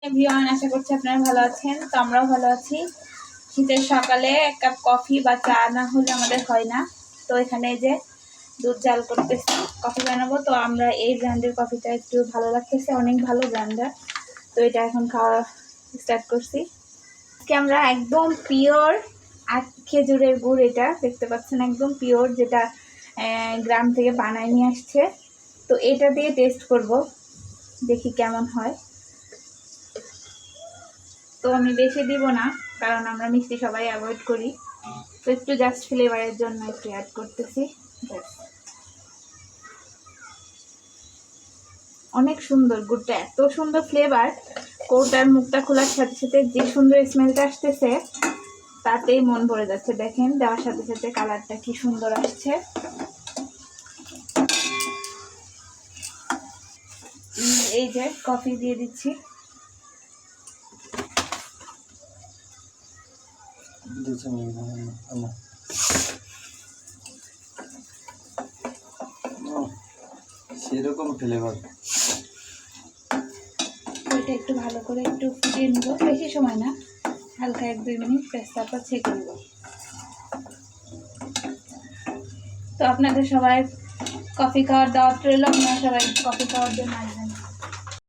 Everyone, আশা করছি আপনারা ভালো আছেন। তো আমরাও ভালো আছি। শীতের সকালে এক কাপ কফি বা চা না হলে আমাদের হয় না। তো এখানে যে দুধ জাল করতেছি, কফি বানাবো। তো আমরা এই ব্র্যান্ডের কফিটা একটু ভালো লাগতেছে, অনেক ভালো ব্র্যান্ডের। তো এটা এখন খাওয়া স্টার্ট করছি। আজকে আমরা একদম পিওর খেজুরের গুড়, এটা দেখতে পাচ্ছেন একদম পিওর, যেটা গ্রাম থেকে বানায় নিয়ে আসছে। তো এটা দিয়ে টেস্ট করব, দেখি কেমন হয়। তো আমি বেশি দিব না, কারণ আমরা মিষ্টি সবাই অ্যাভয়েড করি। তো একটু জাস্ট ফ্লেভারের জন্য একটু অ্যাড করতেছি। অনেক সুন্দর গুড়টা, এত সুন্দর ফ্লেভার। কৌটার মুখটা খোলার সাথে সাথে যে সুন্দর স্মেলটা আসতেছে, তাতেই মন ভরে যাচ্ছে। দেখেন, দেওয়ার সাথে সাথে কালারটা কি সুন্দর আসছে। এই যে কফি দিয়ে দিচ্ছি। সেরকম ফ্লেভার। ওইটা একটু ভালো করে একটু ফুটিয়ে নেব, বেশি সময় না, হালকা 1-2 মিনিট, তারপর ছেঁকে নেব। তো আপনাদের সবাই কফি খাওয়ার দাওয়াত রইল। আপনারা সবাই কফি খাওয়ার জন্য আসবেন।